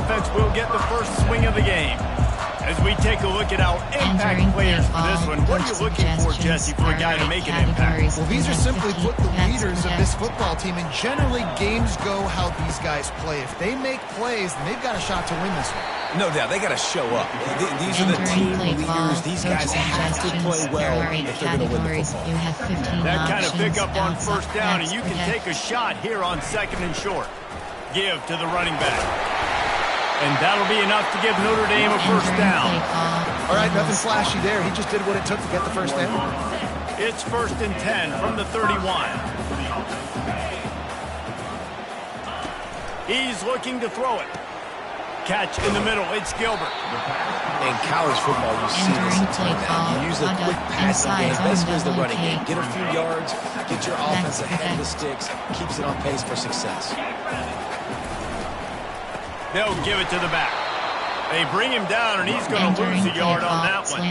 offense will get the first swing of the game. As we take a look at our impact players for this one, what are you looking for, Jesse, for a guy to make an impact? Well, these are simply put the leaders of this football team, and generally games go how these guys play. If they make plays, then they've got a shot to win this one. No doubt, they got to show up. These are the team leaders. These guys have to play well if they're going to win the football. That kind of pickup on first down, and you can take a shot here on second and short. Give to the running back. And that'll be enough to give Notre Dame a first down. All right, nothing flashy there. He just did what it took to get the first down. It's 1st and 10 from the 31. He's looking to throw it. Catch in the middle. It's Gilbert. In college football, you see this a ton. You use a quick passing game, basically as the running game. Get a few yards, get your offense ahead of the sticks, keeps it on pace for success. They'll give it to the back. They bring him down, and he's going to lose a yard on that one.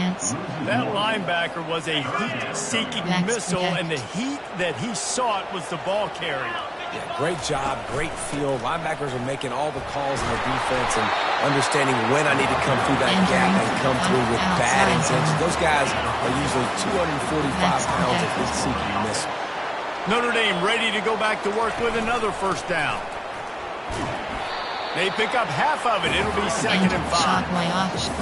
That linebacker was a heat-seeking missile, and the heat that he sought was the ball carrier. Yeah, great job, great feel. Linebackers are making all the calls in the defense and understanding when I need to come through that gap and come through with bad intentions. Those guys are usually 245 pounds of heat-seeking missile. Notre Dame ready to go back to work with another first down. They pick up half of it. It'll be 2nd and 5.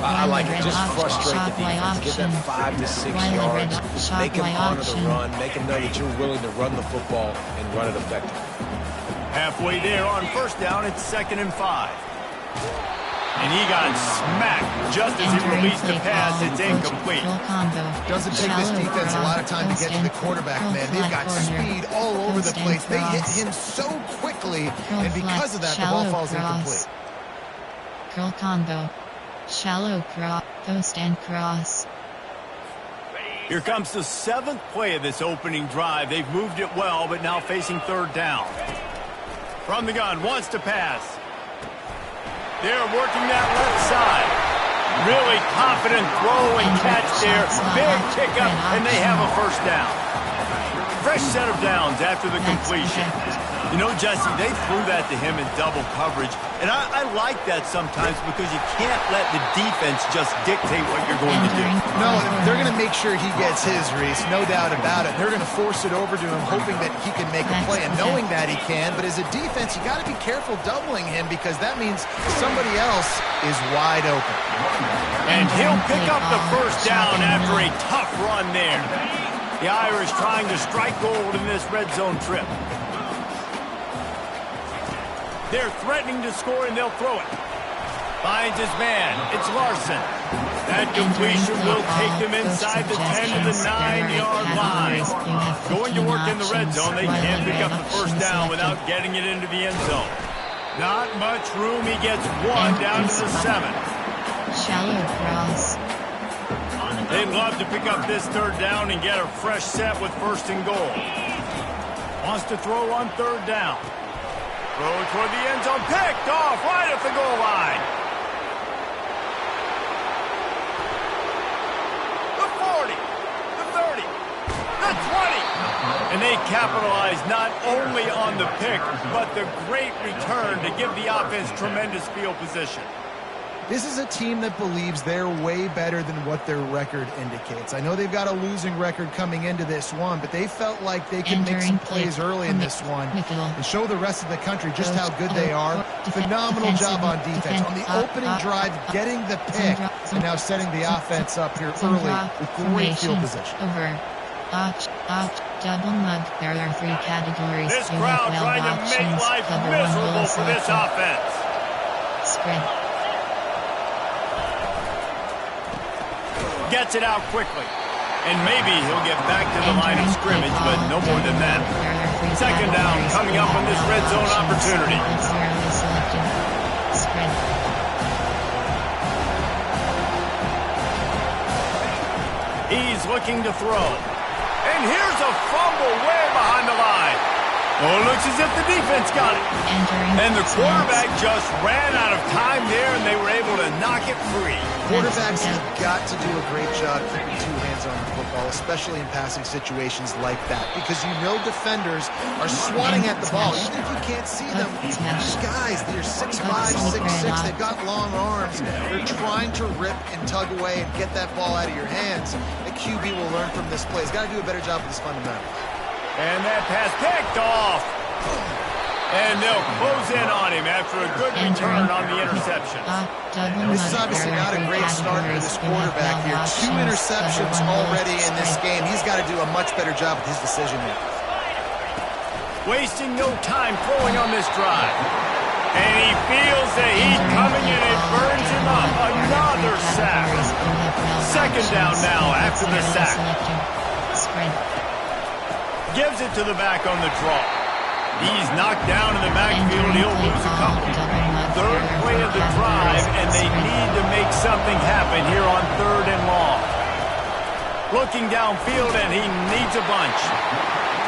I like it. Just frustrate the defense. Get them 5 to 6 yards. Make them honor the run. Make them know that you're willing to run the football and run it effectively. Halfway there on first down, it's 2nd and 5. And he got smacked just as he released the pass. It's incomplete. Doesn't take this defense a lot of time to get to the quarterback, man. They've got speed all over the place. They hit him so quickly, and because of that, the ball falls incomplete. Curl combo. Shallow cross. Post and cross. Here comes the 7th play of this opening drive. They've moved it well, but now facing 3rd down. From the gun, wants to pass. They're working that left side. Really confident throw and catch there. Big pickup, and they have a first down. Fresh set of downs after the completion. You know, Jesse, they threw that to him in double coverage, and I like that sometimes because you can't let the defense just dictate what you're going to do. No, they're going to make sure he gets his, Reese, no doubt about it. They're going to force it over to him, hoping that he can make a play, and knowing that he can. But as a defense, you got to be careful doubling him because that means somebody else is wide open. And he'll pick up the first down after a tough run there. The Irish trying to strike gold in this red zone trip. They're threatening to score, and they'll throw it. Finds his man. It's Larson. That completion will take them inside the 10 to the 9-yard line. Going to work in the red zone, they can't pick up the first down without getting it into the end zone. Not much room. He gets one down to the 7. Shallow cross. They'd love to pick up this 3rd down and get a fresh set with 1st and goal. Wants to throw on 3rd down. Throw toward the end zone, picked off right at the goal line. The 40, the 30, the 20. And they capitalize not only on the pick, but the great return to give the offense tremendous field position. This is a team that believes they're way better than what their record indicates. I know they've got a losing record coming into this one, but they felt like they can make some plays early in this one and show the rest of the country just how good they are. Phenomenal job on defense. On the opening drive, getting the pick, and now setting the offense up here early with great field position. Over. Double mug. There are 3 categories. This crowd trying to make life miserable for this offense. Spread. Gets it out quickly. And maybe he'll get back to the line of scrimmage, but no more than that. 2nd down coming up on this red zone opportunity. He's looking to throw. And here's a fumble way behind the line. Oh, it looks as if the defense got it. And the quarterback just ran out of time there, and they were able to knock it free. Quarterbacks have got to do a great job keeping two hands on the football, especially in passing situations like that, because you know defenders are swatting at the ball. Even if you can't see them, these guys, they're 6'5", 6'6", they've got long arms. They're trying to rip and tug away and get that ball out of your hands. The QB will learn from this play. He's got to do a better job with his fundamentals. And that pass picked off. And they'll close in on him after a good return on the interception. This is obviously not a great start for this quarterback here. 2 interceptions already in this game. He's got to do a much better job with his decision making. Wasting no time throwing on this drive. And he feels the heat coming and it burns him up. Another sack. Second down now after the sack. Gives it to the back on the draw. He's knocked down in the backfield. He'll lose a couple. Third play of the drive, and they need to make something happen here on 3rd and long. Looking downfield, and he needs a bunch.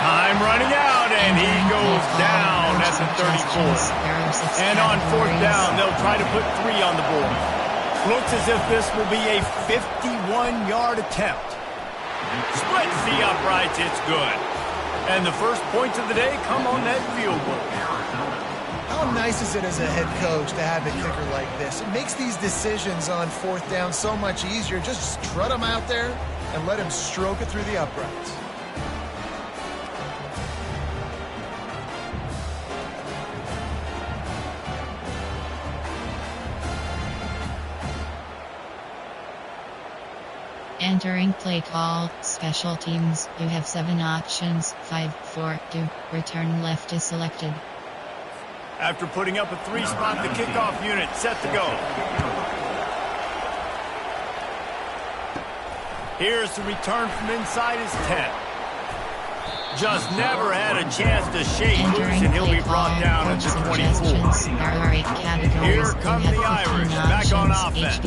Time running out, and he goes down at the 34. And on 4th down, they'll try to put 3 on the board. Looks as if this will be a 51-yard attempt. Splits the uprights. It's good. And the first points of the day come on that field goal. How nice is it as a head coach to have a kicker like this? It makes these decisions on 4th down so much easier. Just strut him out there and let him stroke it through the uprights. Entering play call, special teams, you have 7 options, 5, 4, 2, return left is selected. After putting up a 3-spot, the kickoff unit set to go. Here's the return from inside his 10. Just never had a chance to shake loose, and he'll be brought down at the 24. Here come the Irish, back on offense.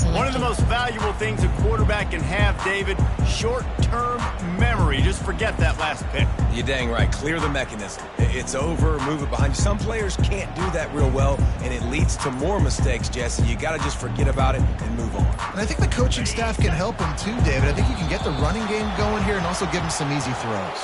One of the most valuable things a quarterback can have, David, short-term memory. Just forget that last pick. You're dang right. Clear the mechanism. It's over, move it behind you. Some players can't do that real well, and it leads to more mistakes, Jesse. You got to just forget about it and move on. And I think the coaching staff can help him too, David. I think you can get the running game going here and also give him some easy throws.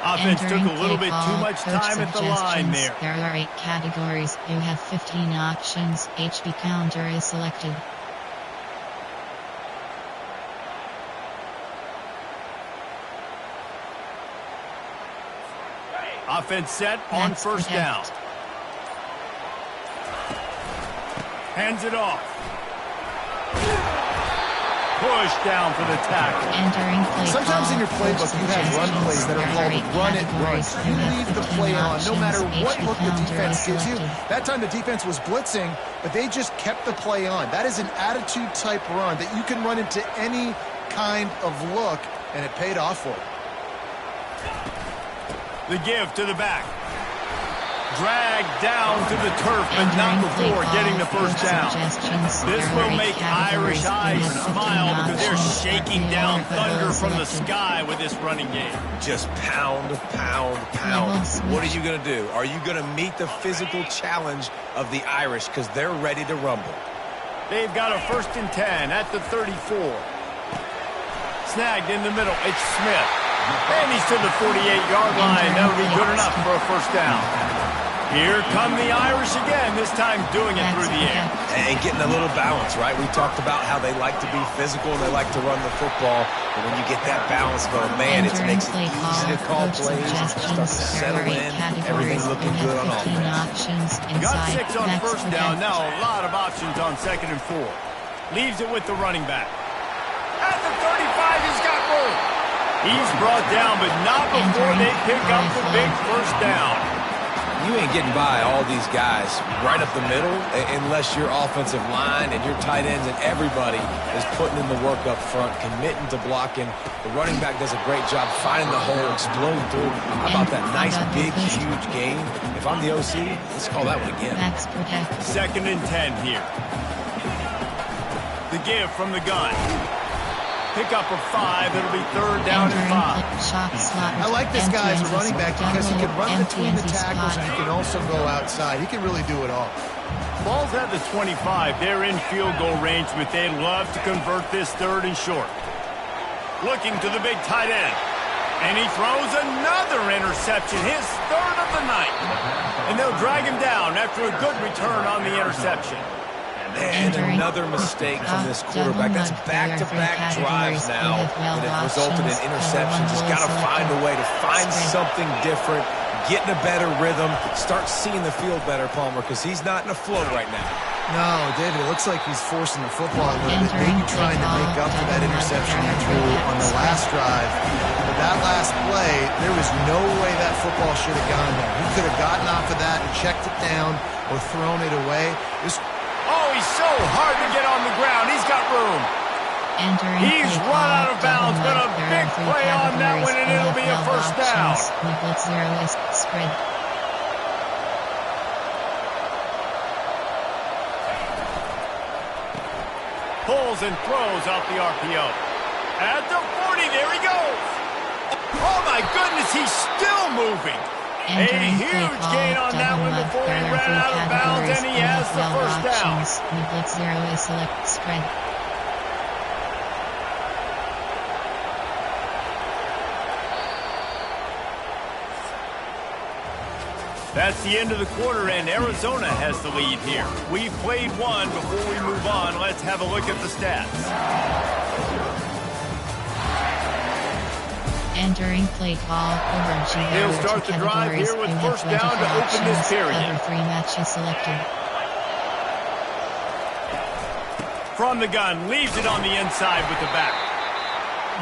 Offense took a little bit too much time at the line there. There are 8 categories. You have 15 options. HB counter is selected. Offense set on Next 1st down. protect. Hands it off. Push down for the tackle. Entering play Sometimes call, in your playbook you have run plays that are called run it, run. You leave the play on no matter what look the defense gives you. That time the defense was blitzing, but they just kept the play on. That is an attitude type run that you can run into any kind of look, and it paid off for you. The give to the back. Dragged down to the turf, but not before getting the 1st down. This will make Irish eyes smile because they're shaking down thunder from the sky with this running game. Just pound, pound, pound. What are you going to do? Are you going to meet the physical challenge of the Irish because they're ready to rumble? They've got a 1st and 10 at the 34. Snagged in the middle. It's Smith. And he's to the 48-yard line. That'll be good enough for a 1st down. Here come the Irish again, this time doing it through the air. And getting a little balance, right? We talked about how they like to be physical and they like to run the football. And when you get that balance going, man, it makes it easy to call plays. Start to settle in. Everything's looking good on offense. Got 6 on 1st down. Now a lot of options on 2nd and 4. Leaves it with the running back. At the 35, he's got room. He's brought down, but not before they pick up the big 1st down. You ain't getting by all these guys right up the middle unless your offensive line and your tight ends and everybody is putting in the work up front, committing to blocking. The running back does a great job finding the hole, exploding through. How about that nice, big, huge gain? If I'm the OC, let's call that one again. 2nd and 10 here. The give from the gun. Pick up of 5. It'll be third down and 5. I like this guy as a running back because he can run between the tackles and he can also go outside. He can really do it all. Ball's at the 25. They're in field goal range, but they'd love to convert this third and short. Looking to the big tight end. And he throws another interception, his third of the night. And they'll drag him down after a good return on the interception. And another mistake from this quarterback. That's back-to-back drives now that have resulted in interceptions. Just got to find a way to find something different, get in a better rhythm, start seeing the field better, Palmer, because he's not in a flow right now. No, David, it looks like he's forcing the football a little bit, maybe trying to make up for that interception he threw on the last drive. But that last play, there was no way that football should have gone there. He could have gotten off of that and checked it down or thrown it away. Oh, he's so hard to get on the ground. He's got room. He's run out of bounds, but a big play on that one, and it'll be a first down. Spread. Pulls and throws out the RPO. At the 40, there he goes. Oh, my goodness, he's still moving. A huge gain on that one before he ran out of bounds, and he has the first down. Spread. That's the end of the quarter, and Arizona has the lead here. We've played one. Before we move on, let's have a look at the stats. Entering play call over He'll start the drive here with first down to open this period. Cover 3 matches selected. From the gun, leaves it on the inside with the back.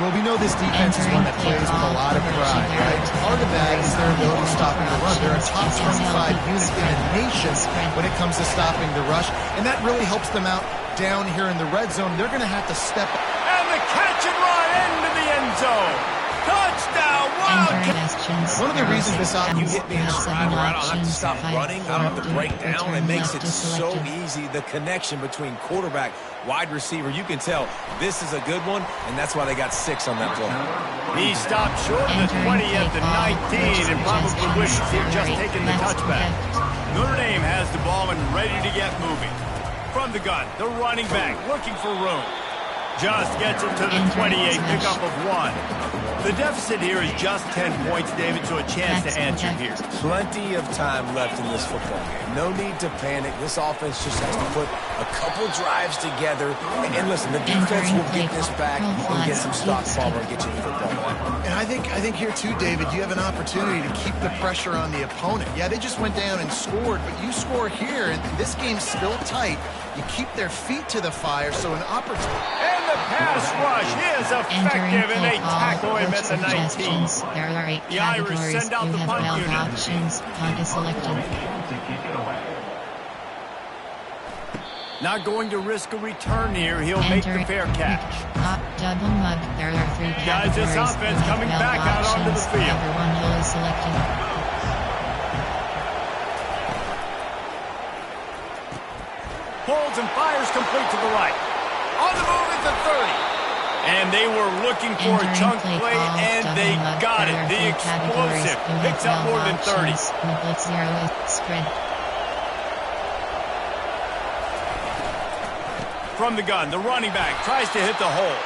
Well, we know this defense is one that plays with a lot of pride, right? Part of that is their ability to stop the run. They're a top 25 unit in the nation when it comes to stopping the rush, and that really helps them out down here in the red zone. They're going to have to step up. And the catch and run into the end zone. Touchdown, Wildcats. One of the reasons this You hit me in stride where I don't have to stop running, I don't have to break down. It makes it so easy, the connection between quarterback, wide receiver. You can tell this is a good one, and that's why they got 6 on that play. He stopped short of the 20 at the 19 and probably wishes he'd just taken the touchback. Notre Dame has the ball and ready to get moving. From the gun, the running back looking for room. Just gets it to the 28, pickup of 1. The deficit here is just 10 points, David, so a chance to answer here. Plenty of time left in this football game. No need to panic. This offense just has to put a couple drives together. And listen, the defense will get this back and get some stops, Palmer, and get you the football back. And I think here too, David, you have an opportunity to keep the pressure on the opponent. Yeah, they just went down and scored, but you score here, and this game's still tight. You keep their feet to the fire, so an opportunity. And the pass rush is effective, and they tackle him at the 19. There are 8 The Irish categories. send out You the have punt 12 unit. options. Punt is selected. Not going to risk a return here. He'll make the fair catch. Double mug. There are 3 Guys, categories. this offense You have coming 12 back out onto the options. field. Number 1 hill is selected. Pulls and fires complete to the right. On the move at the 30. And they were looking for a chunk play, and they got it. The explosive picks up more than 30. Spread. From the gun, the running back tries to hit the hole.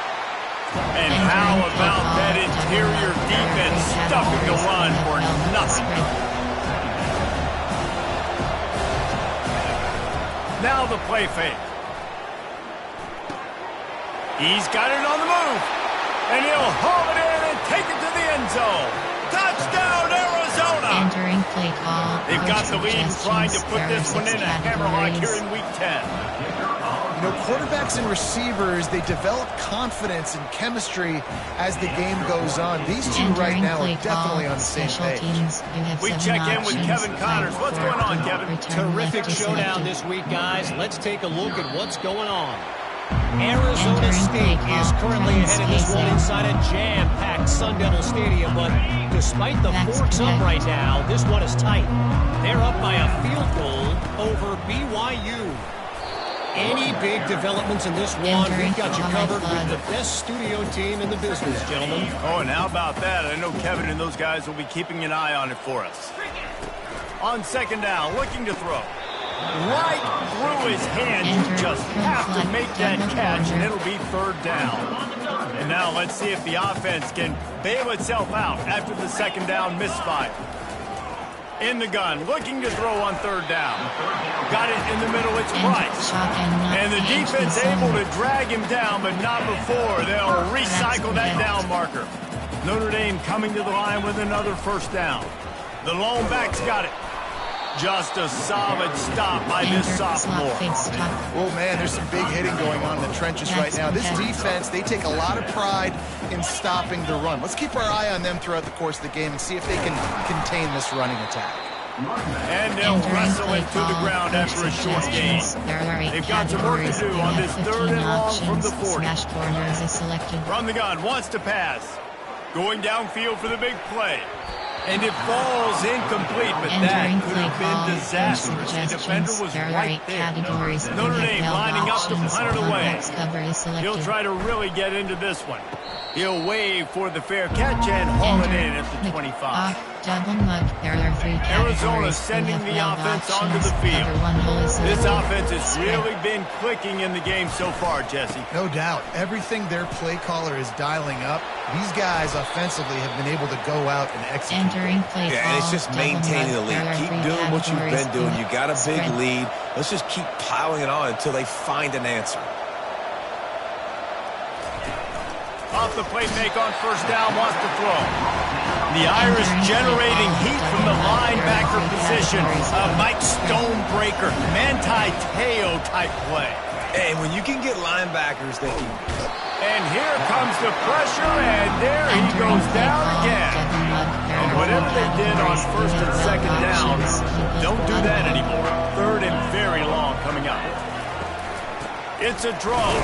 And how about that interior defense stuffing the run for nothing? Now the play fake. He's got it on the move. And he'll haul it in and take it to the end zone. Touchdown, Arizona! Entering play call. They've got the lead and trying to put this one in a hammerlock here in week 10. You know, quarterbacks and receivers, they develop confidence and chemistry as the game goes on. These two right now are definitely on the same page. We check in with Kevin Connors. What's going on, Kevin? Terrific showdown this week, guys. Let's take a look at what's going on. Arizona State is currently ahead of this one inside a jam-packed Sun Devil Stadium, but despite the forks up right now, this one is tight. They're up by a field goal over BYU. Any big developments in this one, we've got you covered with the best studio team in the business, gentlemen. Oh, and how about that? I know Kevin and those guys will be keeping an eye on it for us. On second down, looking to throw. Right through his hands. You just have to make that catch, and it'll be third down. And now let's see if the offense can bail itself out after the second down misfire. In the gun, looking to throw on third down. Got it in the middle, it's Price. And the defense able to drag him down, but not before. They'll recycle that down marker. Notre Dame coming to the line with another first down. The lone back's got it. Just a solid stop by this sophomore. Oh, man, there's some big hitting going on in the trenches right now. This defense, they take a lot of pride in stopping the run. Let's keep our eye on them throughout the course of the game and see if they can contain this running attack. And they'll wrestle it to the ground after a short gain. They've got some work to do on this third and long from the 40. From the gun, wants to pass. Going downfield for the big play. And it falls incomplete, but that could have been disastrous. The defender was right there. Notre Dame lining up to punt it away. He'll try to really get into this one. He'll wave for the fair catch and haul it in at the 25. Arizona sending the offense onto the field. This offense has really been clicking in the game so far, Jesse. No doubt. Everything their play caller is dialing up, these guys offensively have been able to go out and execute. Yeah, and it's just maintaining the lead. Keep doing what you've been doing. You got a big lead. Let's just keep piling it on until they find an answer. Off the plate make on first down, wants to throw. The Irish generating heat from the linebacker position. Mike Stonebreaker, Manti Te'o type play. And when you can get linebackers that can... And here comes the pressure, and there he goes down again. And whatever they did on first and second downs, don't do that anymore. Third and very long coming up. It's a draw.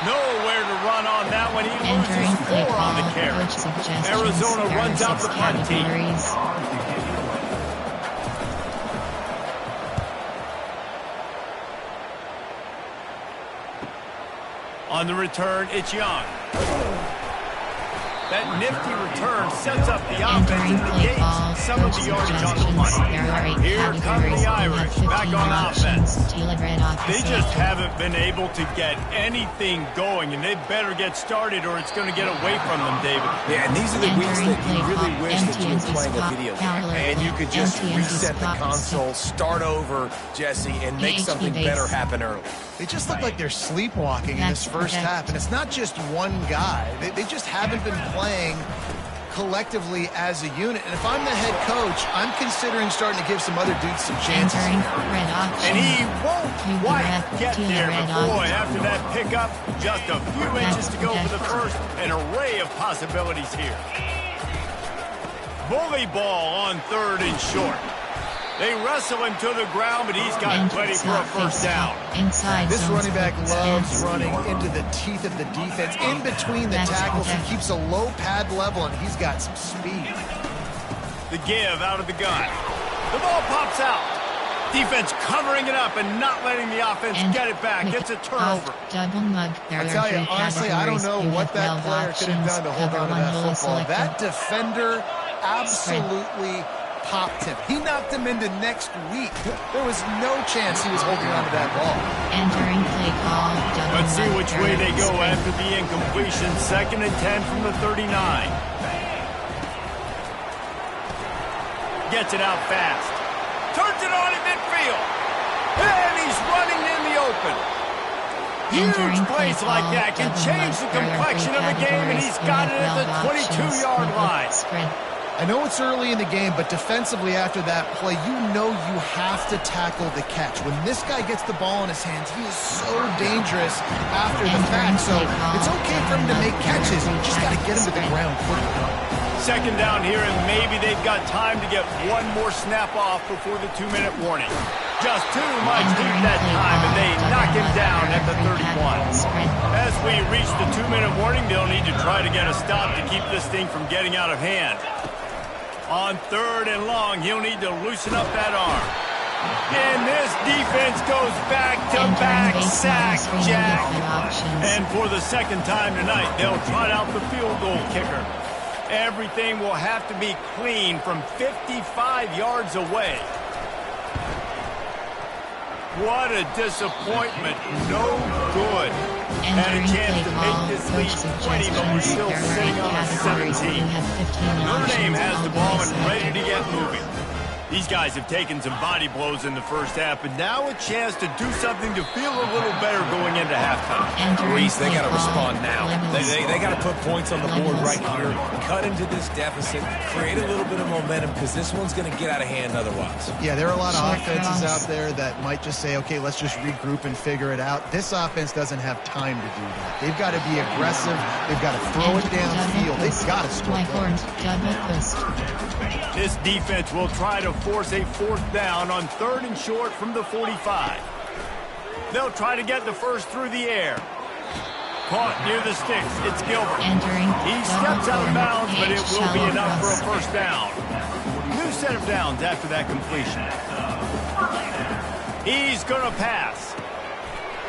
Nowhere to run on that one. He loses 4 on the carry. Arizona runs out the punt team. On the return, it's Young. That nifty return sets up the offense and negates some of the yardage on the punt. Here come the Irish back on offense. They just haven't been able to get anything going, and they better get started or it's going to get away from them, David. Yeah, and these are the weeks that you really wish that you were playing a video game. And you could just reset the console, start over, Jesse, and make something better happen early. They just look like they're sleepwalking in this first half, and it's not just one guy. They just haven't been playing collectively as a unit. And if I'm the head coach, I'm considering starting to give some other dudes some chances. And he won't quite get there, but boy, after that pickup, just a few inches to go for the first. An array of possibilities here. Bully ball on third and short. They wrestle him to the ground, but he's got plenty for a first down. This running back loves running into the teeth of the defense. In between the tackles, he keeps a low pad level, and he's got some speed. The give out of the gun. The ball pops out. Defense covering it up and not letting the offense get it back. It's a turnover. I tell you, honestly, I don't know what that player could have done to hold on to that football. That defender absolutely popped him. He knocked him into next week. There was no chance he was holding on to that ball. Let's see which way they go after the incompletion. 2nd and 10 from the 39. Gets it out fast. Turns it on in midfield. And he's running in the open. Huge plays like that can change the complexion of the game, and he's got it at the 22-yard line. I know it's early in the game, but defensively after that play, you know you have to tackle the catch. When this guy gets the ball in his hands, he is so dangerous after the fact. So it's okay for him to make catches. You just got to get him to the ground quickly. Second down here, and maybe they've got time to get one more snap off before the 2-minute warning. Just too much heat that time, and they knock him down at the 31. As we reach the 2-minute warning, they'll need to try to get a stop to keep this thing from getting out of hand. On 3rd and long, he'll need to loosen up that arm. And this defense goes back-to-back sack jack. And for the second time tonight, they'll trot out the field goal kicker. Everything will have to be clean from 55 yards away. What a disappointment. No good. And a chance to make this lead 20, but we're still sitting on a 17. Notre Dame has the ball and ready to get moving. These guys have taken some body blows in the first half, but now a chance to do something to feel a little better going into halftime. Reese, they got to respond now. They got to put points on the board right here, cut into this deficit, create a little bit of momentum, because this one's going to get out of hand otherwise. Yeah, there are a lot of offenses out there that might just say, okay, let's just regroup and figure it out. This offense doesn't have time to do that. They've got to be aggressive. They've got to throw it downfield. They've got to score points. This defense will try to force a fourth down on 3rd and short from the 45. They'll try to get the first through the air. Caught near the sticks. It's Gilbert. He steps out of bounds, but it will be enough for a first down. New set of downs after that completion. He's going to pass.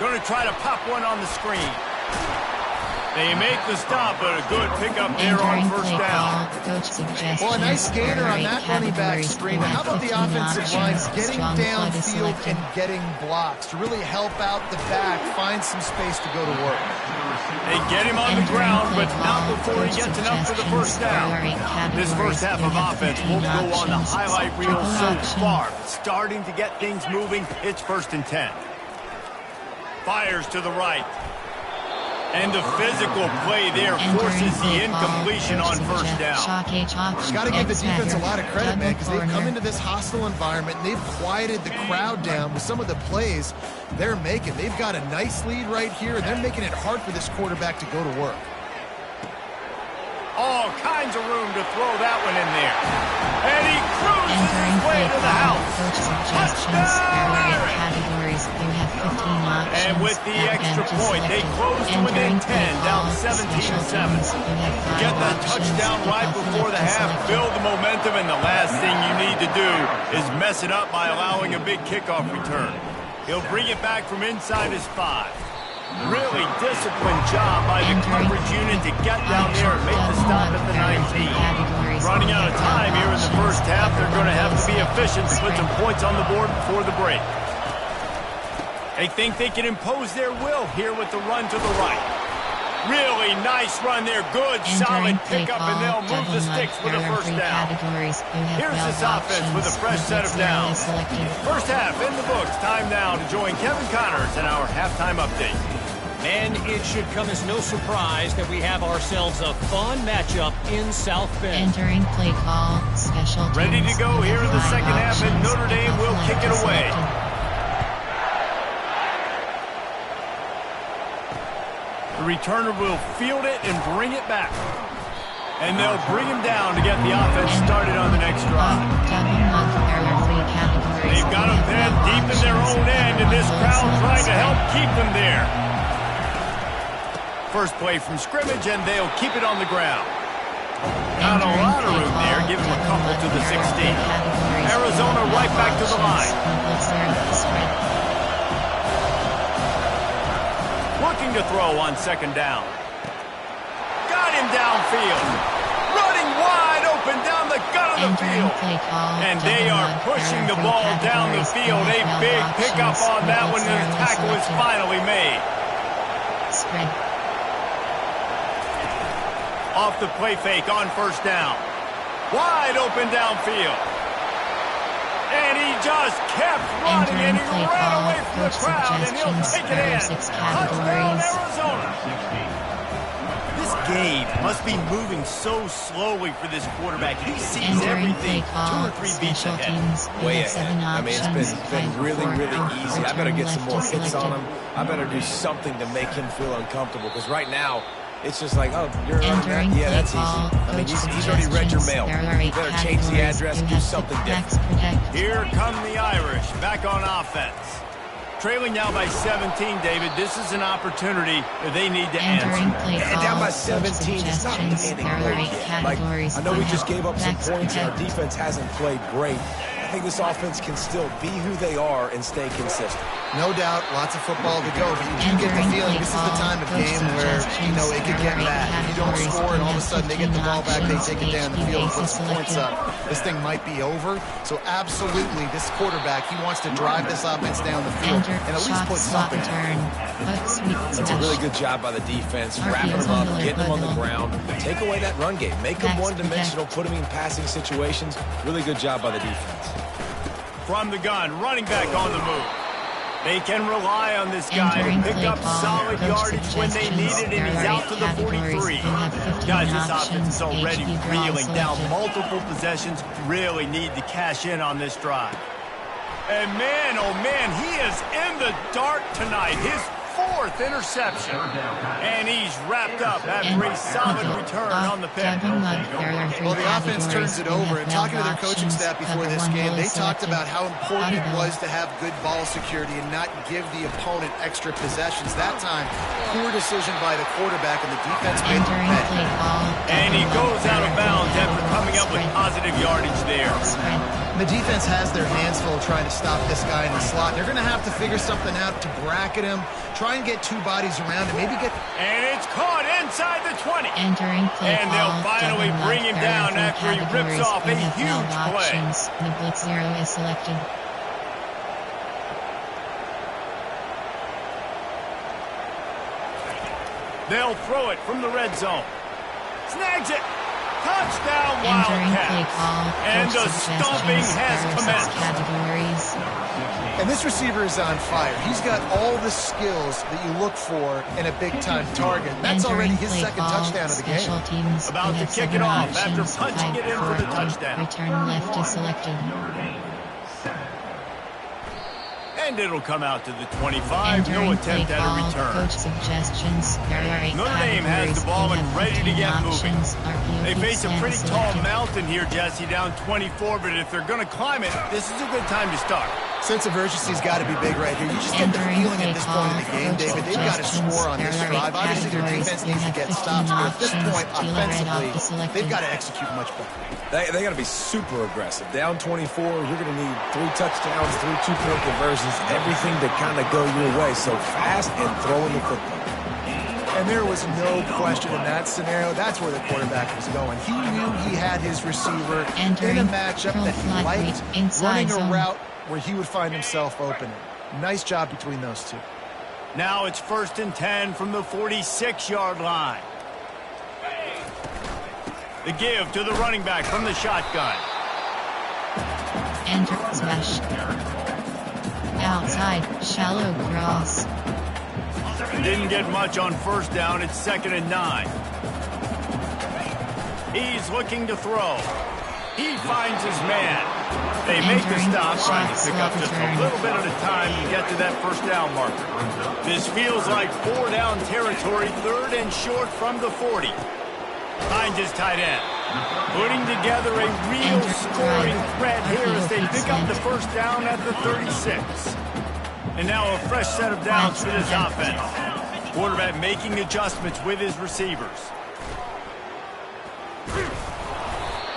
Going to try to pop one on the screen. They make the stop, but a good pickup there on first down. Well, a nice gainer on that running back screen. How about the offensive line getting downfield and getting blocks to really help out the back, find some space to go to work? They get him on the ground, but not before he gets enough for the first down. This first half of offense won't go on the highlight reel so far. Starting to get things moving, it's 1st and 10. Fires to the right. And the physical play there forces the incompletion on first down. Got to give the defense a lot of credit, man, because they've come into this hostile environment and they've quieted the crowd down with some of the plays they're making. They've got a nice lead right here, and they're making it hard for this quarterback to go to work. All kinds of room to throw that one in there. And he cruises his way to the house. Touchdown! And with the extra point, they close to within 10, down 17-7. Get that touchdown right before the half, build the momentum, and the last thing you need to do is mess it up by allowing a big kickoff return. He'll bring it back from inside his 5. Really disciplined job by the coverage unit to get down there and make the stop at the 19. Running out of time here in the first half, they're going to have to be efficient to put some points on the board before the break. They think they can impose their will here with the run to the right. Really nice run there. Good, solid pickup, and they'll move the sticks with a first down. Here's this offense with a fresh set of downs. First half in the books. Time now to join Kevin Connors in our halftime update. And it should come as no surprise that we have ourselves a fun matchup in South Bend. Entering play call, special teams. Ready to go here in the second half, and Notre Dame will kick it away. The returner will field it and bring it back. And they'll bring him down to get the offense started on the next drive. They've got him pinned deep in their own end, and this crowd trying to help keep them there. First play from scrimmage, and they'll keep it on the ground. Not a lot of room there. Give him a couple to the 16. Arizona right back to the line. Looking to throw on second down. Got him downfield. Running wide open down the gut of the field. And they are pushing the ball down the field. A big pickup on that one, and the tackle is finally made. Off the play fake on first down. Wide open downfield. And he just kept running, and he ran away from the crowd, and he'll take it in. Touchdown, Arizona. This game must be moving so slowly for this quarterback. He sees everything 2 or 3 beats ahead. Way ahead. I mean, it's been really, really easy. I better get some more hits on him. I better do something to make him feel uncomfortable, because right now, it's just like, oh, you're running that? Yeah, that's easy. I mean, he's already read your mail. You better change the address, do something different. Here come the Irish, back on offense. Trailing now by 17, David. This is an opportunity that they need to answer. And down by 17, it's not anything great yet. Like, I know we just gave up some points, and our defense hasn't played great. I think this offense can still be who they are and stay consistent. No doubt, lots of football to go, but you do get the feeling this is the time of game where, it could get bad. If you don't score and all of a sudden they get the ball back, they take it down the field, put some points up, this thing might be over. So absolutely, this quarterback, he wants to drive this offense down the field and at least put something in. That's a really good job by the defense, wrapping them up, getting them on the ground, take away that run game, make them one-dimensional, put them in passing situations. Really good job by the defense. From the gun, running back on the move. They can rely on this guy to pick up solid yardage when they need it, and he's out to the 43. Guys, this offense is already reeling down multiple possessions. Really need to cash in on this drive. And man, oh man, he is in the dark tonight. His 4th interception. And he's wrapped up after a solid return on the pick. Well, the offense turns it over. And talking to their coaching staff before this game, they talked about how important it was to have good ball security and not give the opponent extra possessions. That time, poor decision by the quarterback, and the defense made the play. And he goes out of bounds after coming up with positive yardage there. The defense has their hands full trying to stop this guy in the slot. They're going to have to figure something out to bracket him, try and get 2 bodies around and maybe get... And it's caught inside the 20. And they'll finally bring him down after he rips off a huge play. The blitz 0 is selected. They'll throw it from the red zone. Snags it. Touchdown, Wildcats. And the stomping has commenced. And this receiver is on fire. He's got all the skills that you look for in a big-time target. That's already his 2nd touchdown of the game. About to kick it off after punching it in for the touchdown. Return left is selected. And it'll come out to the 25. No attempt at a return. Coach suggestions. Notre Dame has the ball and ready to get moving. They face a pretty tall mountain here, Jesse, down 24. But if they're going to climb it, this is a good time to start. Sense of urgency's got to be big right here. You just get the feeling at this point in the game, David, they've got to score on this drive. Obviously, their defense needs to get stops, but at this point, offensively, they've got to execute much better. They got to be super aggressive. Down 24, you're going to need 3 touchdowns, 3 2-point conversions, everything to kind of go your way. So fast and throwing the football. And there was no question in that scenario. That's where the quarterback was going. He knew he had his receiver in a matchup that he liked, running a route where he would find himself opening. Nice job between those two. Now it's 1st and 10 from the 46-yard line. The give to the running back from the shotgun. Enter smash. Outside, shallow cross. Didn't get much on 1st down. It's 2nd and 9. He's looking to throw. He finds his man. They make the stop, trying to pick up just a little bit at a time to get to that 1st down marker. This feels like 4 down territory, 3rd and short from the 40. Finds his tight end. Putting together a real scoring threat here as they pick up the 1st down at the 36. And now a fresh set of downs for this offense. Quarterback making adjustments with his receivers.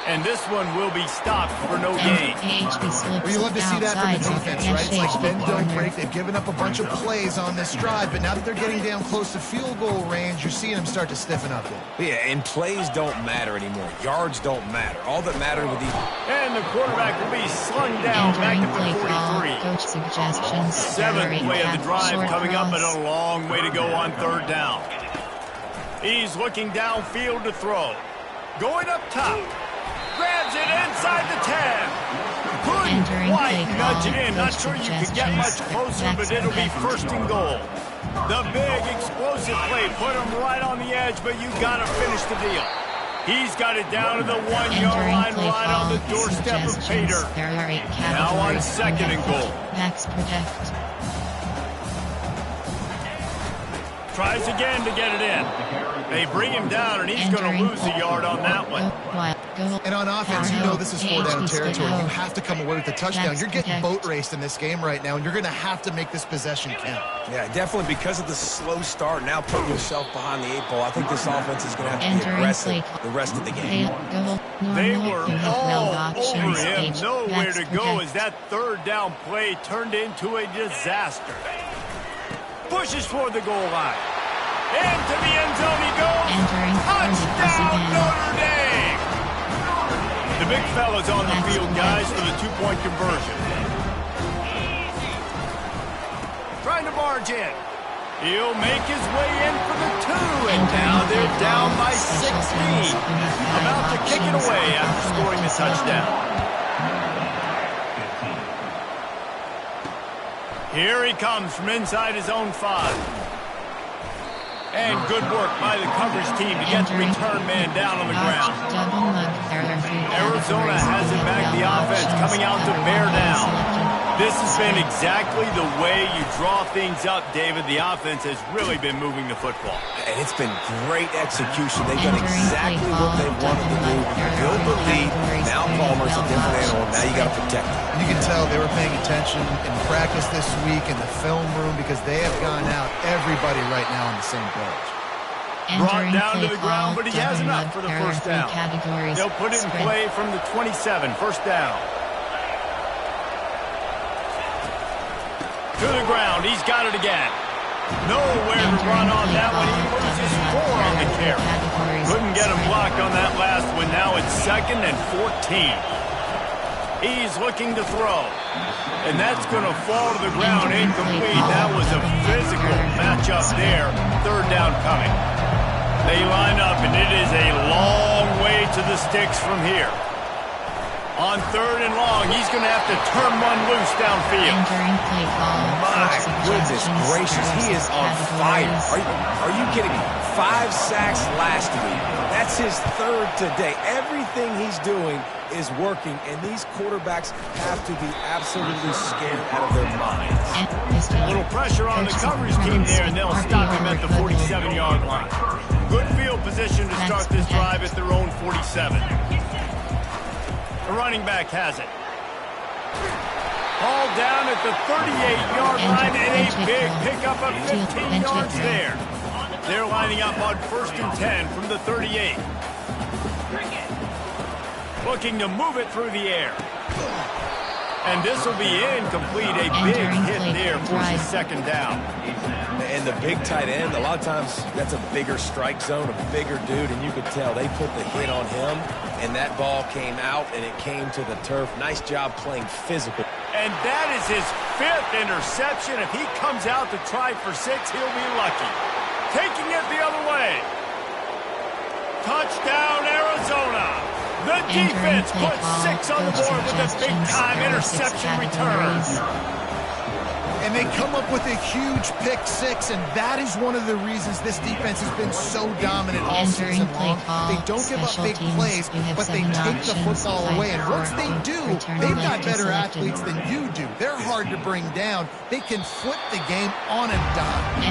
And this one will be stopped for no gain. Well, you love to see that from the defense, right? It's like bend, don't break. They've given up a bunch of plays on this drive, but now that they're getting down close to field goal range, you're seeing them start to stiffen up there. Yeah, and plays don't matter anymore. Yards don't matter. All that matters with the... And the quarterback will be slung down back at the 43. Coach suggestions. 7th play of the drive coming up, but a long way to go on 3rd down. He's looking downfield to throw. Going up top. Grabs it inside the 10. Couldn't quite nudge it in. Not sure you could get much closer, but it'll be 1st and goal. The big explosive play put him right on the edge, but you got to finish the deal. He's got it down to the 1-yard line, right on the doorstep of Pater. Now on 2nd and goal. Max protect. Tries again to get it in. They bring him down, and he's going to lose a yard on that one. And on offense, you know this is 4 down territory. You have to come away with the touchdown. You're getting boat raced in this game right now, and you're going to have to make this possession count. Yeah, definitely because of the slow start, now putting yourself behind the 8 ball. I think this offense is going to have to be aggressive the rest of the game. They were all over him. Nowhere to go as that third down play turned into a disaster. Pushes toward the goal line. Into the end zone he goes. Touchdown, Notre Dame! The big fella's on the field, guys, for the two-point conversion. Trying to barge in. He'll make his way in for the two, and now they're down by 16. About to kick it away after scoring the touchdown. Here he comes from inside his own 5. And good work by the coverage team to get the return man down on the ground. Arizona has it back, the offense coming out to bear down. This has been exactly the way you draw things up, David. The offense has really been moving the football. And it's been great execution. They've done exactly what they wanted to do. Build the lead. Now Palmer's a different animal. Now you got to protect him. You can tell they were paying attention in practice this week in the film room because they have gone out everybody right now on the same page. Brought down to the ground, but he has enough for the first down. They'll put it in play from the 27, first down. To the ground, he's got it again. Nowhere to run on that one. He loses 4 on the carry. Couldn't get him blocked on that last one. Now it's 2nd and 14. He's looking to throw. And that's going to fall to the ground incomplete. That was a physical matchup there. Third down coming. They line up, and it is a long way to the sticks from here. On 3rd and long, he's going to have to turn one loose downfield. My goodness gracious, he is on fire. Are you kidding me? 5 sacks last week. That's his 3rd today. Everything he's doing is working, and these quarterbacks have to be absolutely scared out of their minds. A little pressure on the coverage team there, and they'll stop him at the 47-yard line. Good field position to start this drive at their own 47. The running back has it. Ball down at the 38-yard line, and a big pickup of 15 yards there. They're lining up on 1st and 10 from the 38. Looking to move it through the air. And this will be incomplete. A big hit there forces 2nd down. And the big tight end, a lot of times that's a bigger strike zone, a bigger dude, and you could tell they put the hit on him, and that ball came out, and it came to the turf. Nice job playing physical. And that is his 5th interception. If he comes out to try for 6, he'll be lucky. Taking it the other way. Touchdown, Arizona. The defense puts 6 on the board with a big-time interception return. And they come up with a huge pick 6, and that is one of the reasons this defense has been so dominant all season long. They don't give up big plays, but they take the football away. And once they do, they've got better athletes than you do. They're hard to bring down. They can flip the game on a dime.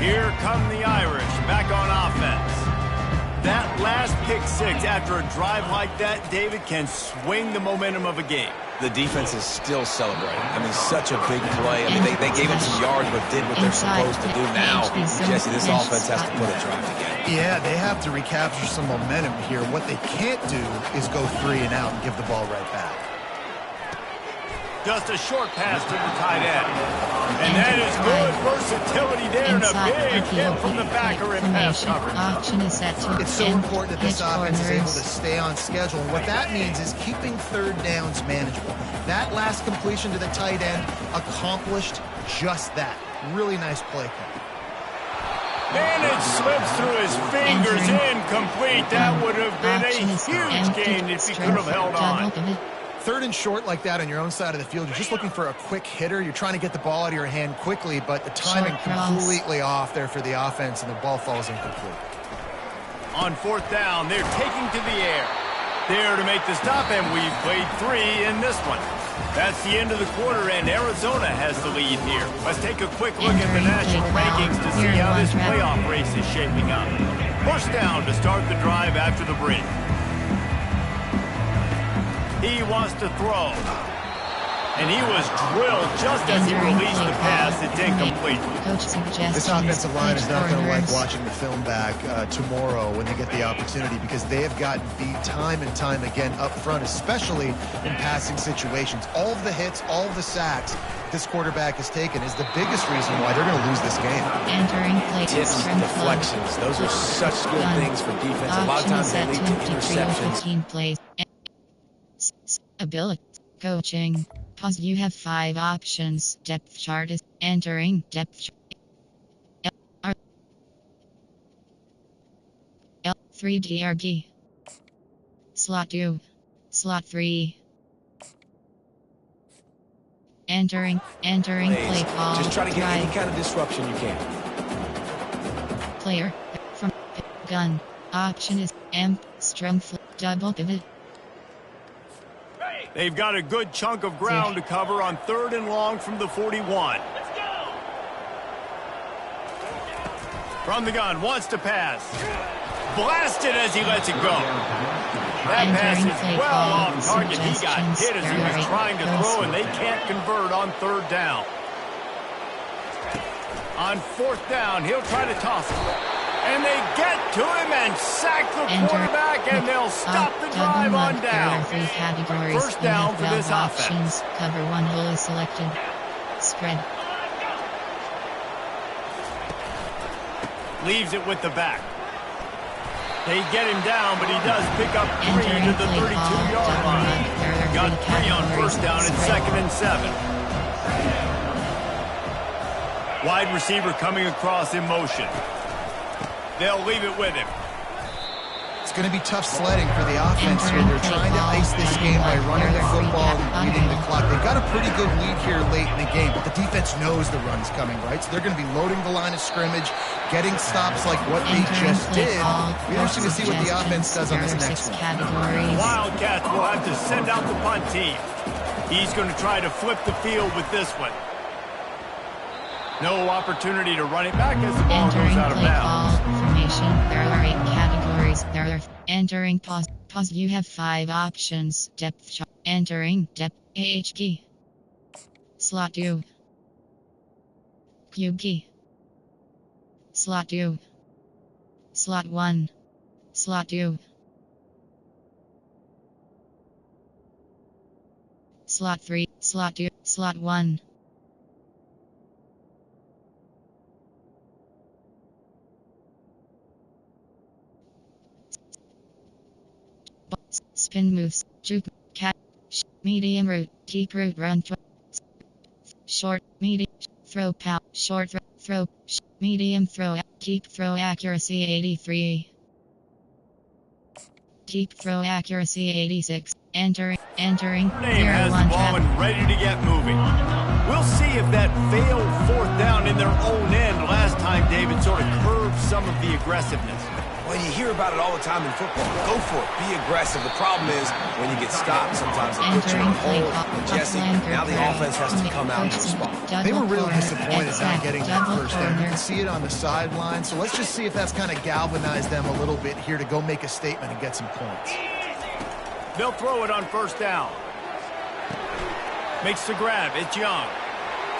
Here come the Irish back on offense. That last pick 6 after a drive like that, David, can swing the momentum of a game. The defense is still celebrating. I mean, such a big play. I mean, they gave up some yards, but did what they're supposed to do. Now, Jesse, this offense has to put a drive together. Yeah, they have to recapture some momentum here. What they can't do is go 3 and out and give the ball right back. Just a short pass to the tight end. And that is good versatility there, and a big hit from the backer in pass coverage. It's so important that this offense is able to stay on schedule. And what that means is keeping 3rd downs manageable. That last completion to the tight end accomplished just that. Really nice play call. And it slips through his fingers, incomplete. That would have been a huge gain if he could have held on. 3rd and short like that on your own side of the field, you're just looking for a quick hitter. You're trying to get the ball out of your hand quickly, but the timing completely off there for the offense, and the ball falls incomplete. On 4th down, they're taking to the air. There to make the stop, and we've played 3 in this one. That's the end of the quarter, and Arizona has the lead here. Let's take a quick look at the national rankings to see how this playoff race is shaping up. First down to start the drive after the break. He wants to throw. And he was drilled just as he released the pass. It's incomplete. This offensive line is not going to like watching the film back tomorrow when they get the opportunity, because they have gotten beat time and time again up front, especially in passing situations. All of the hits, all of the sacks this quarterback has taken is the biggest reason why they're going to lose this game. Entering play. Tips, deflections, those are such good things for defense. A lot of times they lead to interceptions. Ability. Coaching. Pause. You have 5 options. Depth chart is entering depth chart. L3 DRB. Slot 2. Slot 3. Entering play call. Just try to get any kind of disruption you can. Player from gun. Option is M. Strum double pivot. They've got a good chunk of ground to cover on 3rd and long from the 41. From the gun, wants to pass. Blasted as he lets it go. That pass is well off target. He got hit as he was trying to throw, and they can't convert on 3rd down. On 4th down, he'll try to toss it. And they get to him and sack the quarterback, and they'll stop the drive on down. 1st down for this offense. Cover 1 hole is selected. Spread. Leaves it with the back. They get him down, but he does pick up 3 to the 32-yard line. Got 3 on 1st down and 2nd and 7. Wide receiver coming across in motion. They'll leave it with him. It's going to be tough sledding for the offense here. They're trying to ice this game by running the football and beating the clock. They've got a pretty good lead here late in the game, but the defense knows the run's coming, right? So they're going to be loading the line of scrimmage, getting stops like what they just did. It'll be interesting to see what the offense does on this next one. Wildcats will have to send out the punt team. He's going to try to flip the field with this one. No opportunity to run it back as the ball goes out of bounds. There are 8 categories. There are entering pause. Pause. You have 5 options. Depth chart. Entering depth. AH key. Slot 2. Cube key. Slot 2. Slot 1. Slot 2. Slot 3. Slot 2. Slot 1. Spin moves, juke, cat, medium route, deep route, run, short, medium, throw, pow, short, throw, medium throw, deep throw accuracy 83. Deep throw accuracy 86. Entering, Notre Dame has the ball and ready to get moving. We'll see if that failed 4th down in their own end last time, David, sort of curbed some of the aggressiveness. Well, you hear about it all the time in football. Go for it. Be aggressive. The problem is when you get stopped, sometimes it puts you in a hole. And Jesse, now the offense has to come out and respond. They were really disappointed not getting that 1st down. You can see it on the sideline. So let's just see if that's kind of galvanized them a little bit here to go make a statement and get some points. They'll throw it on 1st down. Makes the grab. It's Young.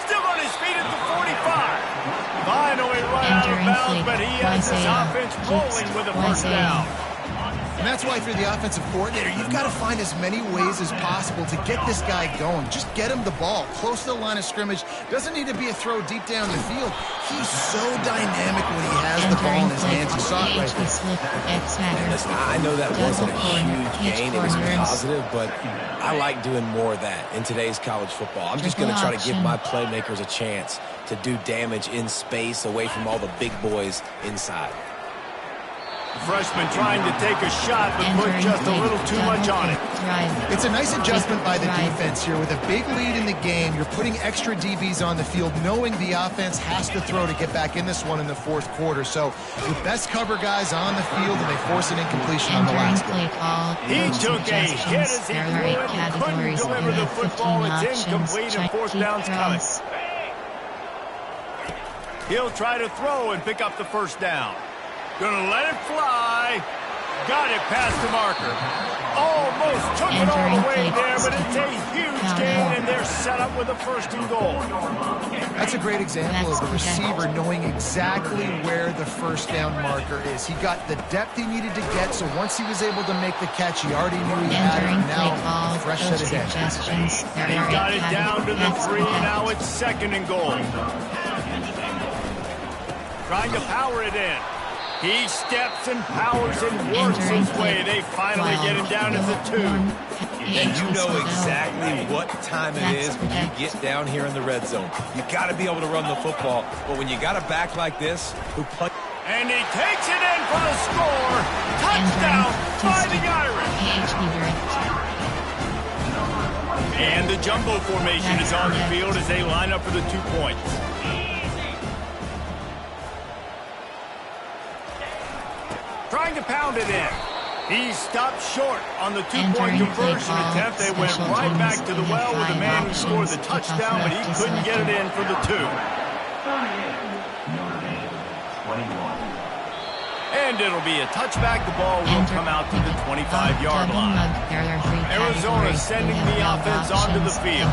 Still on his feet at the 45. Finally run out of bounds, but he has his offense rolling with a 1st down. And that's why, if you're the offensive coordinator, you've got to find as many ways as possible to get this guy going. Just get him the ball close to the line of scrimmage. Doesn't need to be a throw deep down the field. He's so dynamic when he has the ball in his hands. You saw it right there. Listen, I know that wasn't a huge gain. It was positive, but I like doing more of that in today's college football. I'm just going to try to give my playmakers a chance to do damage in space away from all the big boys inside. Freshman trying to take a shot, but put just a little too much on it. It's a nice adjustment by the defense here. With a big lead in the game, you're putting extra DBs on the field, knowing the offense has to throw to get back in this one in the 4th quarter. So your best cover guys on the field, and they force an incompletion on the last one. He took a hit as he couldn't deliver the football. It's incomplete, and 4th down's coming. He'll try to throw and pick up the 1st down. Gonna let it fly. Got it past the marker. Almost took it all the way there, but it's a huge gain, and they're set up with a 1st and goal. That's a great example of the receiver knowing exactly where the 1st down marker is. He got the depth he needed to get, so once he was able to make the catch, he already knew he had it. Now, fresh set of depth. He got it down to the 3, and now it's 2nd and goal. Trying to power it in. He steps and powers and works his way. They finally get him down to the 2. And you know exactly what time it is when you get down here in the red zone. You got to be able to run the football. But when you got a back like this, and he takes it in for the score. Touchdown, Fighting Irish. And the jumbo formation is on the field as they line up for the 2 points. Trying to pound it in. He stopped short on the 2-point conversion attempt. They went right back to the well with the man who scored the touchdown, but he couldn't get it in for the 2. And it'll be a touchback. The ball will come out to the 25-yard line. Arizona sending the offense onto the field.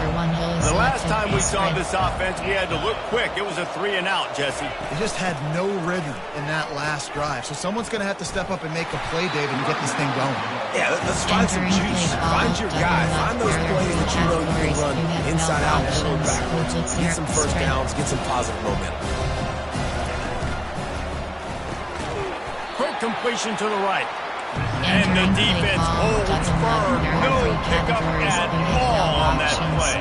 The last time we saw this offense, we had to look quick. It was a 3-and-out, Jesse. They just had no rhythm in that last drive. So someone's going to have to step up and make a play, David, and get this thing going. Yeah, let's find some juice. Find your guy. Find those plays that you know you can run inside out and backwards. Get some 1st downs. Get some positive momentum. Quick completion to the right. And the defense holds firm. No pickup at all on that play.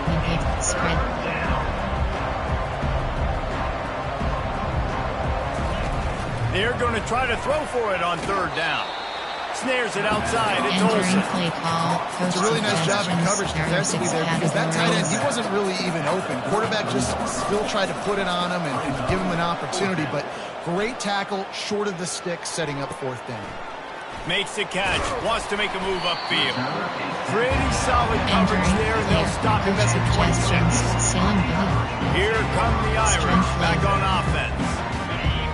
They're going to try to throw for it on 3rd down. Snares it outside. It's Olsen. It's a really nice job in coverage defensively there because that tight end, he wasn't really even open. Quarterback just still tried to put it on him and give him an opportunity, but great tackle, short of the stick, setting up 4th down. Makes the catch, wants to make a move upfield. Pretty solid coverage there, and they'll stop him at the 26. Here come the Irish, back on offense.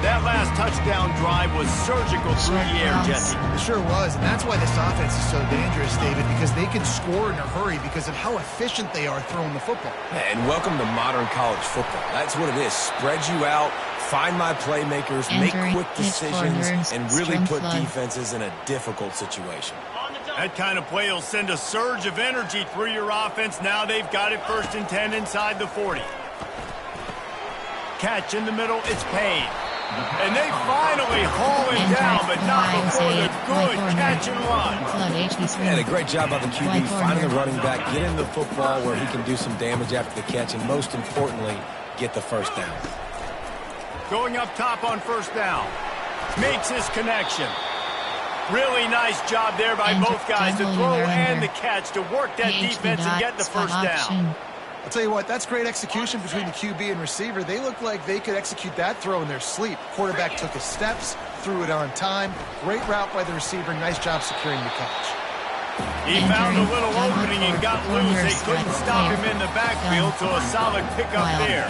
That last touchdown drive was surgical through the air, Jesse. It sure was, and that's why this offense is so dangerous, David, because they can score in a hurry because of how efficient they are throwing the football. And welcome to modern college football. That's what it is. Spread you out, find my playmakers, make quick decisions, and really put defenses in a difficult situation. That kind of play will send a surge of energy through your offense. Now they've got it 1st and 10 inside the 40. Catch in the middle, it's Payne. And they finally haul him down, but not before the good catch and run. And a great job by the QB finding the running back, getting the football where he can do some damage after the catch, and most importantly, get the 1st down. Going up top on 1st down. Makes his connection. Really nice job there by both guys, the throw and the catch, to work that defense and get the 1st down. I'll tell you what, that's great execution between the QB and receiver. They look like they could execute that throw in their sleep. Quarterback took his steps, threw it on time. Great route by the receiver. Nice job securing the catch. He found a little opening and got loose. They couldn't stop him in the backfield, so a solid pickup there.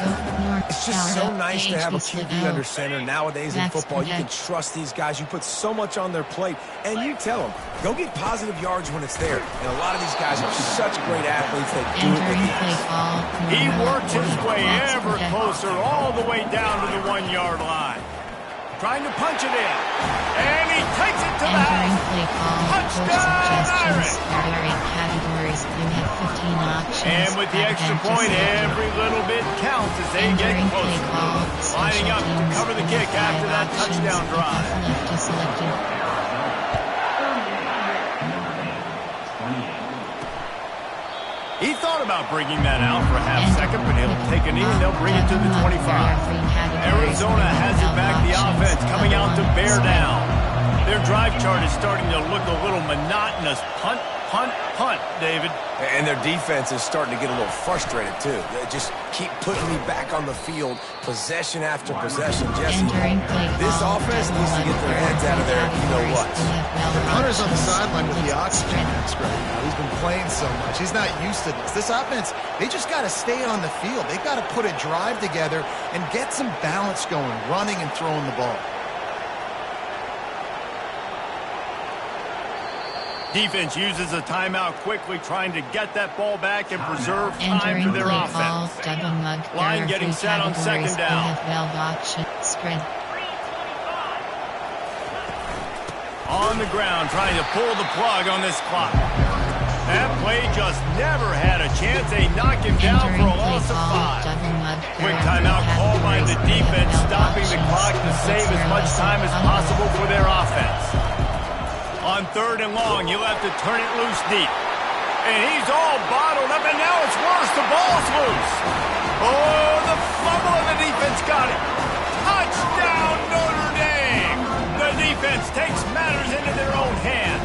It's just so nice to have a QB under center. Nowadays in football, you can trust these guys. You put so much on their plate, and you tell them, go get positive yards when it's there. And a lot of these guys are such great athletes that do it with ease. He works his way ever closer, all the way down to the 1-yard line. Trying to punch it in. And he takes it to the house. Touchdown, Irish! And with the extra point, every little bit counts as they get closer. Lining up to cover the kick after that touchdown drive. He thought about bringing that out for a half second, but he'll take a knee and they'll bring it to the 25. Arizona has it back, the offense coming out to bear down. Their drive chart is starting to look a little monotonous. Punt, punt, punt, David. And their defense is starting to get a little frustrated, too. They just keep putting me back on the field, possession after possession. Jesse, this offense needs to get their heads out of there, you know what. The punter's on the sideline with the oxygen mask right now. He's been playing so much. He's not used to this. This offense, they just got to stay on the field. They've got to put a drive together and get some balance going, running and throwing the ball. Defense uses a timeout quickly, trying to get that ball back and preserve time for their offense. Line getting set on second down. Spread. On the ground, trying to pull the plug on this clock. That play just never had a chance. They knock him down for a loss of 5. Quick timeout called by the defense, stopping the clock to save as much time as possible for their offense. On 3rd and long, you'll have to turn it loose deep. And he's all bottled up, and now it's worse. The ball's loose. Oh, the fumble, and the defense got it. Touchdown, Notre Dame. The defense takes matters into their own hands.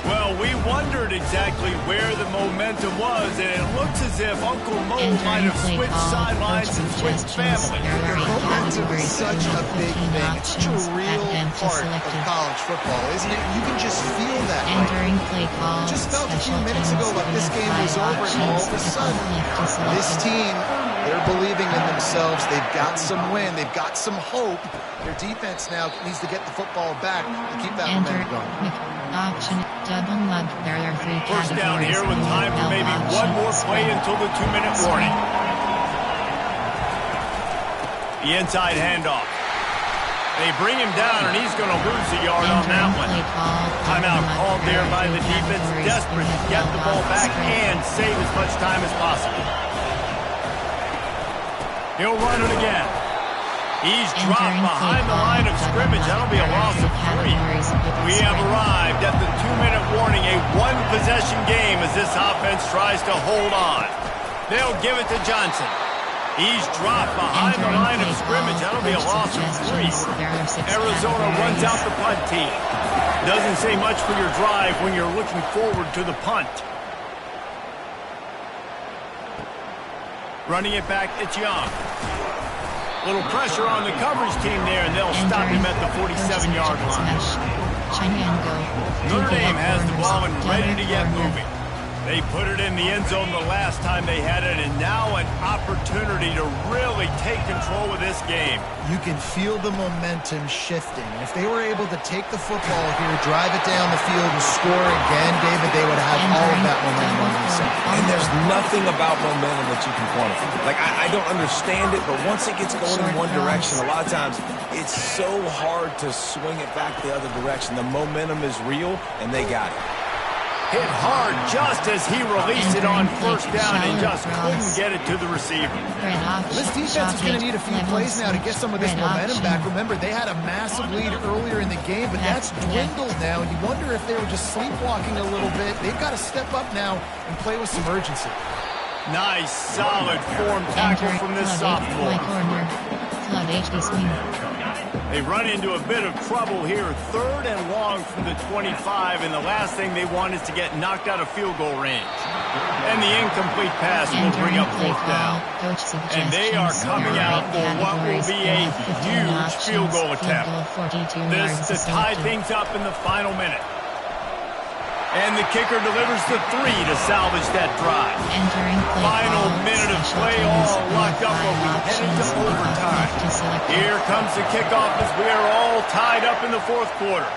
Well, we wondered exactly where the momentum was, and it looks as if Uncle Mo might have switched sidelines and switched family. Momentum is such a big thing. It's such a real part of college football, isn't it? You can just feel that. Right? Just felt a few minutes ago like this game was over, and all of a sudden, this team, they're believing in themselves. They've got some wind. They've got some hope. Their defense now needs to get the football back to keep that momentum going. First down here with time for maybe one more play until the 2-minute warning. The inside handoff. They bring him down, and he's going to lose a yard on that one. Timeout called there by the defense, desperate to get the ball back and save as much time as possible. He'll run it again. He's dropped behind the line of scrimmage. That'll be a loss of 3. We have arrived at the 2-minute warning, a one-possession game as this offense tries to hold on. They'll give it to Johnson. He's dropped behind the line of scrimmage. That'll be a loss of 3. Arizona runs out the punt team. Doesn't say much for your drive when you're looking forward to the punt. Running it back, it's Young. Little pressure on the coverage team there, and they'll stop him at the 47-yard line. Notre Dame has the ball and ready to get moving. They put it in the end zone the last time they had it, and now an opportunity to really take control of this game. You can feel the momentum shifting. If they were able to take the football here, drive it down the field, and score again, David, they would have all of that momentum on their side. And there's nothing about momentum that you can quantify. Like, I don't understand it, but once it gets going in one direction, a lot of times it's so hard to swing it back the other direction. The momentum is real, and they got it. Hit hard just as he released it on first down and just couldn't get it to the receiver. This defense is going to need a few plays now to get some of this momentum back. Remember, they had a massive lead earlier in the game, but that's dwindled now, and you wonder if they were just sleepwalking a little bit. They've got to step up now and play with some urgency. Nice, solid form tackle from this sophomore. They run into a bit of trouble here, 3rd and long from the 25, and the last thing they want is to get knocked out of field goal range. And the incomplete pass will bring up 4th down. And they are coming out for what will be a huge field goal attempt. This to tie things up in the final minute. And the kicker delivers the 3 to salvage that drive. Final minute of play, all locked up, but we headed to overtime. Here comes the kickoff as we are all tied up in the 4th quarter.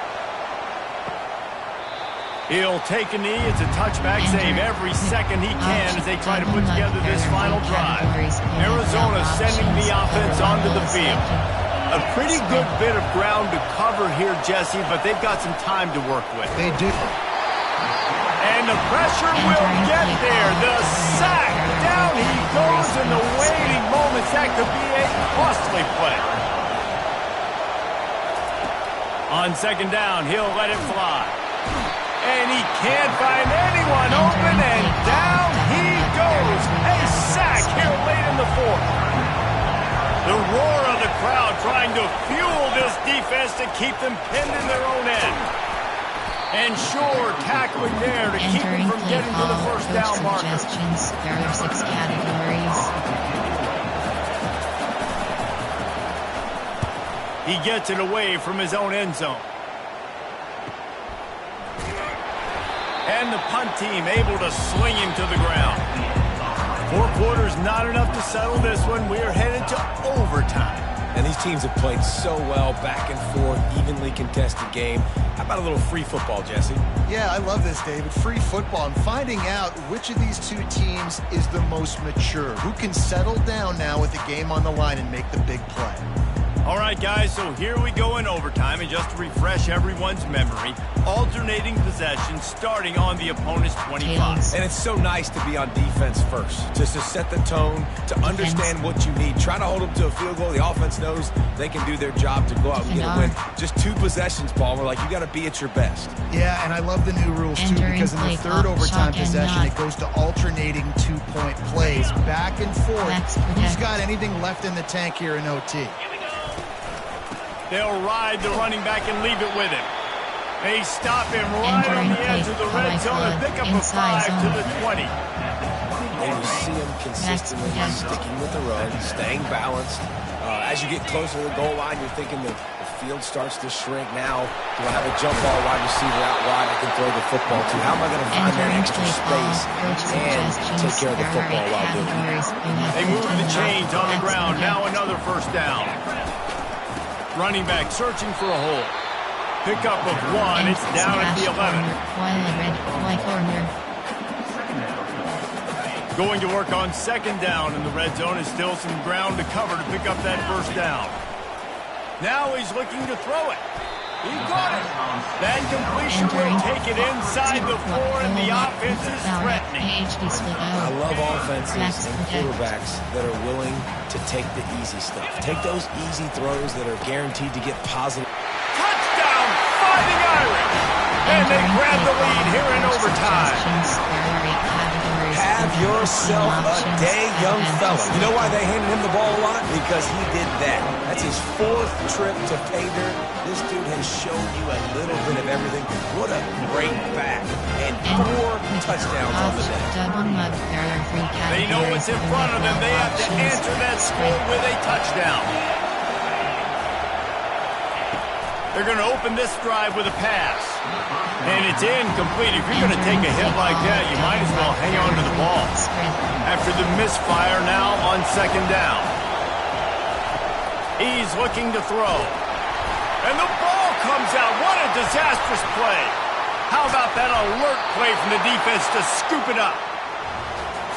He'll take a knee. It's a touchback save every second he can as they try to put together this final drive. Arizona sending the offense onto the field. A pretty good bit of ground to cover here, Jesse, but they've got some time to work with. They do. And the pressure will get there. The sack. Down he goes in the waiting moments. That could be a costly play. On 2nd down, he'll let it fly. And he can't find anyone open, and down he goes. A sack here late in the 4th. The roar of the crowd trying to fuel this defense to keep them pinned in their own end. And sure, tackling there to keep him from getting to the 1st down marker. There are 6 categories. He gets it away from his own end zone. And the punt team able to swing him to the ground. 4 quarters not enough to settle this one. We're headed to overtime. And these teams have played so well, back and forth, evenly contested game. How about a little free football, Jesse? Yeah, I love this, David. Free football. And finding out which of these two teams is the most mature. Who can settle down now with the game on the line and make the big play. All right, guys, so here we go in overtime. And just to refresh everyone's memory, alternating possessions starting on the opponent's 25. And it's so nice to be on defense first, just to set the tone, to understand what you need. Try to hold them to a field goal. The offense knows they can do their job to go out and get a win. Just 2 possessions, Paul. We're like, you got to be at your best. Yeah, and I love the new rules, too, because in the third overtime possession, it goes to alternating 2-point plays, back and forth. Who's got anything left in the tank here in OT? They'll ride the running back and leave it with him. They stop him right on the edge of the red zone and pick up a 5 to the 20. And you see him consistently sticking with the run, staying balanced. As you get closer to the goal line, you're thinking the field starts to shrink. Now, do I have a jump ball wide receiver out wide I can throw the football to? How am I going to find that extra space and take care of the football while doing it? They move the chains on the ground. Now another first down. Running back searching for a hole. Pickup of 1. It's down at the 11. Going to work on second down in the red zone. Is still some ground to cover to pick up that first down. Now he's looking to throw it. He got it. That completion will take it inside the 4, and the offense is threatening. I love offenses and quarterbacks that are willing to take the easy stuff. Take those easy throws that are guaranteed to get positive. Touchdown, Fighting Irish! And they grab the lead here in overtime. Have yourself a day, young fella. You know why they handed him the ball a lot? Because he did that. That's his 4th trip to pay dirt. This dude has shown you a little bit of everything. What a great back. And 4 touchdowns on the day. They know what's in front of them. They have to answer that score with a touchdown. They're going to open this drive with a pass. And it's incomplete. If you're going to take a hit like that, you might as well hang on to the ball. After the misfire now on second down. He's looking to throw. And the ball comes out. What a disastrous play. How about that alert play from the defense to scoop it up?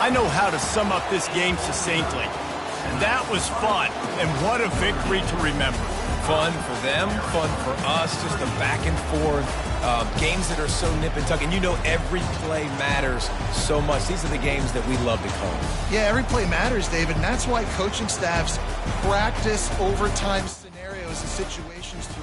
I know how to sum up this game succinctly. And that was fun. And what a victory to remember. Fun for them, fun for us, just the back and forth, games that are so nip and tuck. And you know every play matters so much. These are the games that we love to call. Yeah, every play matters, David, and that's why coaching staffs practice overtime scenarios and situations to